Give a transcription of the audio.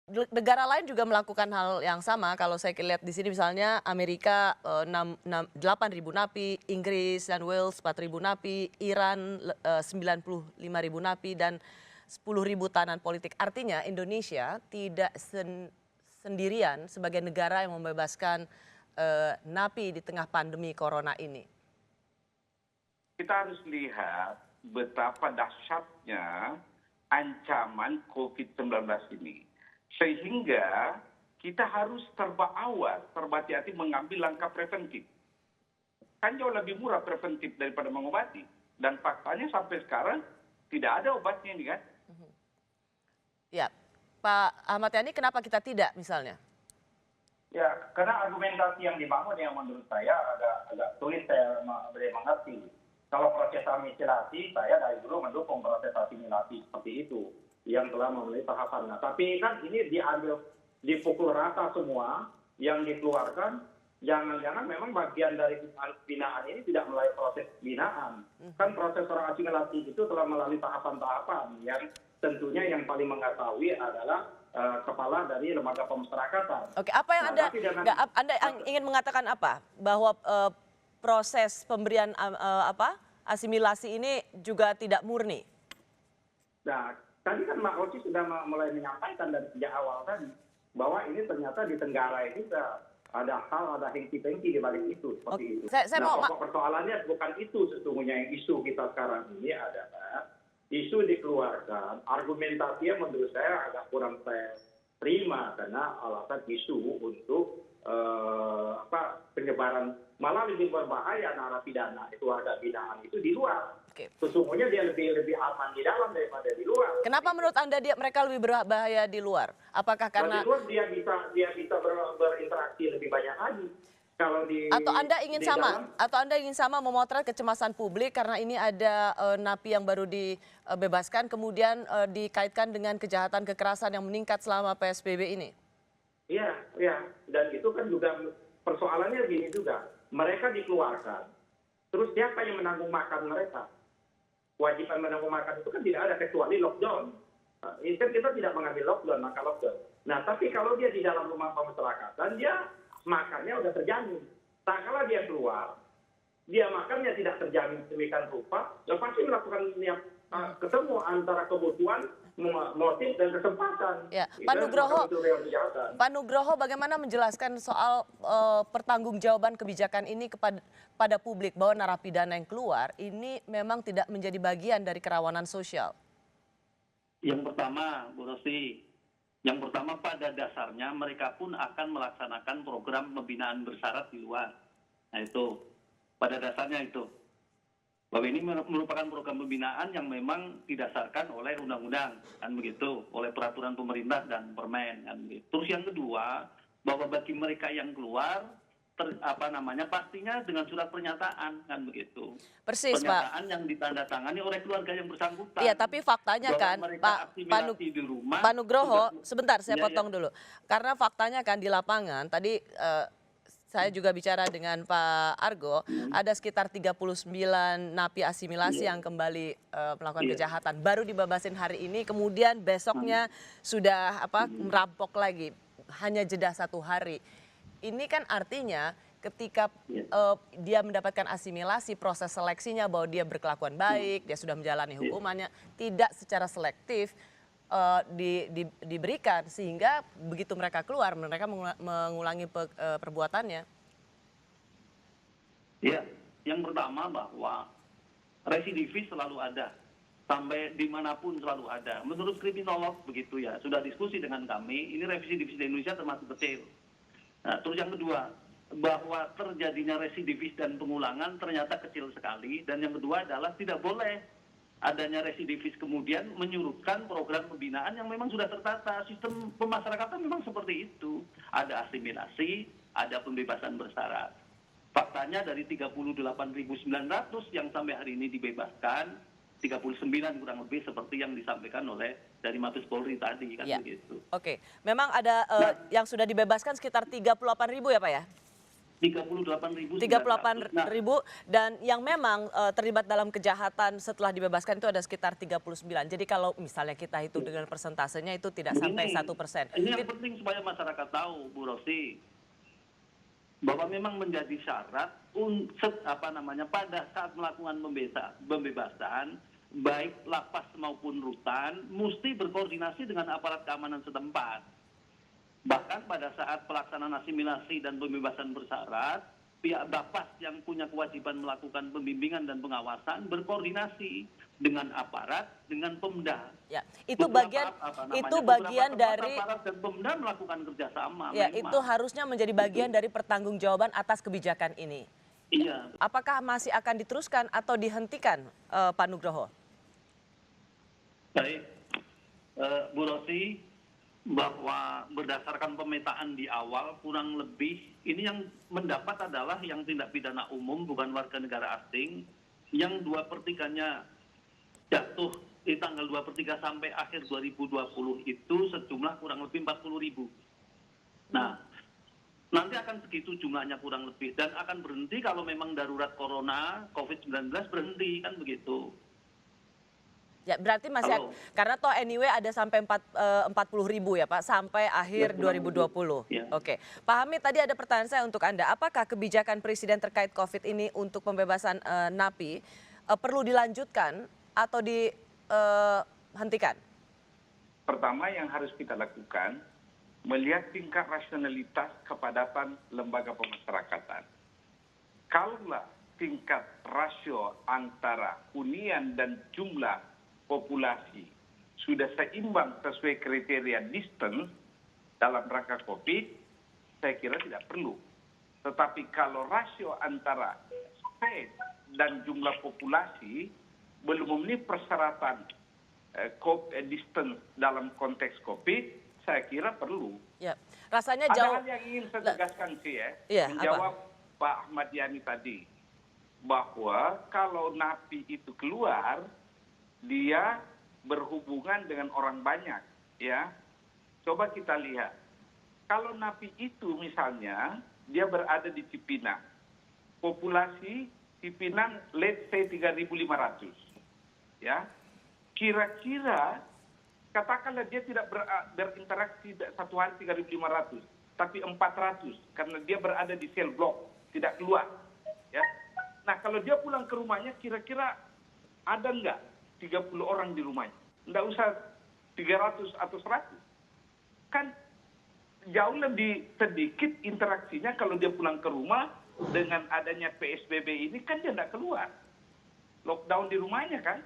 negara lain juga melakukan hal yang sama. Kalau saya lihat di sini misalnya Amerika 8.000 napi, Inggris dan Wales 4.000 napi, Iran 95.000 napi dan 10.000 tahanan politik. Artinya Indonesia tidak sendirian sebagai negara yang membebaskan napi di tengah pandemi corona ini. Kita harus lihat betapa dahsyatnya ancaman COVID-19 ini. Sehingga kita harus serba awas, serba hati-hati mengambil langkah preventif. Kan jauh lebih murah preventif daripada mengobati. Dan faktanya sampai sekarang tidak ada obatnya ini kan. Ya, Pak Ahmad Yani, kenapa kita tidak misalnya? Ya, karena argumentasi yang dibangun yang menurut saya agak sulit saya mengerti. Kalau proses asimilasi, saya dari dulu mendukung proses asimilasi seperti itu yang telah memenuhi tahapan. Nah, tapi kan ini diambil, dipukul rata semua yang dikeluarkan. Jangan-jangan memang bagian dari binaan ini tidak melalui proses binaan. Kan proses asimilasi itu telah melalui tahapan-tahapan yang tentunya yang paling mengetahui adalah kepala dari lembaga pemasyarakatan. Oke, apa yang Anda ingin mengatakan apa? Bahwa proses pemberian asimilasi ini juga tidak murni? Nah, tadi kan Mbak Oci sudah mulai menyampaikan dari sejak awal tadi bahwa ini ternyata di Tenggarai juga ada hal, ada hengki-pengki di balik itu seperti itu. Pokok persoalannya bukan itu sesungguhnya yang isu kita sekarang ini adalah isu dikeluarkan, argumentasinya menurut saya agak kurang saya terima karena alasan isu untuk penyebaran, malah lebih berbahaya narapidana itu warga binaan itu di luar. Sesungguhnya dia lebih aman di dalam daripada di luar. Kenapa menurut Anda mereka lebih berbahaya di luar? Apakah karena di luar dia bisa berinteraksi lebih banyak lagi. Kalau atau Anda ingin sama memotret kecemasan publik karena ini ada napi yang baru dibebaskan kemudian dikaitkan dengan kejahatan kekerasan yang meningkat selama PSBB ini? Iya, dan itu kan juga persoalannya gini juga. Mereka dikeluarkan, terus siapa yang menanggung makan mereka? Kewajiban menanggung makan itu kan tidak ada kecuali lockdown. Ini kan kita tidak mengambil lockdown, maka lockdown. Nah, tapi kalau dia di dalam rumah pemasyarakatan, dia makannya udah terjamin. Tak kala dia keluar, dia makannya tidak terjamin demikian rupa, ya pasti melakukan ketemu antara kebutuhan, motif dan kesempatan. Ya, Pak Nugroho, bagaimana menjelaskan soal pertanggungjawaban kebijakan ini kepada publik bahwa narapidana yang keluar ini memang tidak menjadi bagian dari kerawanan sosial? Yang pertama, Bu Rosti, pada dasarnya mereka pun akan melaksanakan program pembinaan bersyarat di luar. Nah itu, pada dasarnya itu. Bahwa ini merupakan program pembinaan yang memang didasarkan oleh undang-undang, kan begitu, oleh peraturan pemerintah dan permen, kan begitu. Terus yang kedua, bahwa bagi mereka yang keluar, pastinya dengan surat pernyataan, kan begitu. Persis, pernyataan yang ditandatangani oleh keluarga yang bersangkutan. Iya, tapi faktanya kan, Pak Nugroho, sebentar saya potong dulu. Karena faktanya kan di lapangan, tadi saya juga bicara dengan Pak Argo, ada sekitar 39 napi asimilasi yang kembali melakukan kejahatan. Baru dibebasin hari ini, kemudian besoknya sudah merampok lagi, hanya jeda 1 hari. Ini kan artinya ketika dia mendapatkan asimilasi, proses seleksinya bahwa dia berkelakuan baik, dia sudah menjalani hukumannya, tidak secara selektif diberikan sehingga begitu mereka keluar mereka mengulangi perbuatannya. Ya, yang pertama bahwa residivis selalu ada, sampai dimanapun selalu ada. Menurut kriminolog begitu ya, sudah diskusi dengan kami, ini residivis di Indonesia termasuk kecil. Nah, terus yang kedua, bahwa terjadinya residivis dan pengulangan ternyata kecil sekali, dan yang kedua adalah tidak boleh adanya residivis kemudian menyurutkan program pembinaan yang memang sudah tertata. Sistem pemasyarakatan memang seperti itu. Ada asimilasi, ada pembebasan bersyarat. Faktanya dari 38.900 yang sampai hari ini dibebaskan, 39 kurang lebih seperti yang disampaikan oleh dari Mabes Polri tadi, kan begitu. Oke, memang ada yang sudah dibebaskan sekitar 38.000 ya Pak ya? 38.000. 38.000 dan yang memang terlibat dalam kejahatan setelah dibebaskan itu ada sekitar 39. Jadi kalau misalnya kita hitung dengan persentasenya itu tidak sampai 1%. Ini yang penting supaya masyarakat tahu, Bu Rosi, bahwa memang menjadi syarat pada saat melakukan pembebasan, baik lapas maupun rutan, mesti berkoordinasi dengan aparat keamanan setempat. Bahkan pada saat pelaksanaan asimilasi dan pembebasan bersyarat, pihak Bapas yang punya kewajiban melakukan pembimbingan dan pengawasan berkoordinasi dengan aparat, dengan Pemda. Ya, itu bagian dari aparat dan Pemda melakukan kerjasama. Ya, memang. itu harusnya menjadi bagian dari pertanggungjawaban atas kebijakan ini. Iya. Apakah masih akan diteruskan atau dihentikan, Pak Nugroho? Baik, Bu Rosi, bahwa berdasarkan pemetaan di awal kurang lebih ini yang mendapat adalah yang tindak pidana umum bukan warga negara asing yang 2/3-nya jatuh di tanggal 2/3 sampai akhir 2020 itu sejumlah kurang lebih 40.000. Nah, nanti akan segitu jumlahnya kurang lebih dan akan berhenti kalau memang darurat corona COVID-19 berhenti, kan begitu. Ya, berarti masih karena toh anyway ada sampai 40.000 ya Pak sampai akhir 2020. Ya. Oke, Pak Hamid, tadi ada pertanyaan saya untuk Anda. Apakah kebijakan Presiden terkait COVID ini untuk pembebasan napi perlu dilanjutkan atau dihentikan? Pertama yang harus kita lakukan, melihat tingkat rasionalitas kepadatan lembaga pemasyarakatan. Kalaulah tingkat rasio antara hunian dan jumlah populasi sudah seimbang sesuai kriteria distance dalam rangka COVID, saya kira tidak perlu. Tetapi kalau rasio antara space dan jumlah populasi belum memenuhi persyaratan distance dalam konteks COVID, saya kira perlu. Ya, rasanya jauh. Ada hal yang ingin saya tegaskan sih apa? menjawab Pak Ahmad Yani tadi, bahwa kalau napi itu keluar, dia berhubungan dengan orang banyak, ya. Coba kita lihat, kalau napi itu misalnya dia berada di Cipinang, populasi Cipinang let's say 3.500, ya. Kira-kira katakanlah dia tidak berinteraksi satu hari 3.500, tapi 400 karena dia berada di sel blok, tidak keluar, ya. Nah, kalau dia pulang ke rumahnya kira-kira ada enggak 30 orang di rumahnya? Enggak usah 300 atau 100. Kan jauh lebih sedikit interaksinya kalau dia pulang ke rumah dengan adanya PSBB ini, kan dia enggak keluar. Lockdown di rumahnya kan.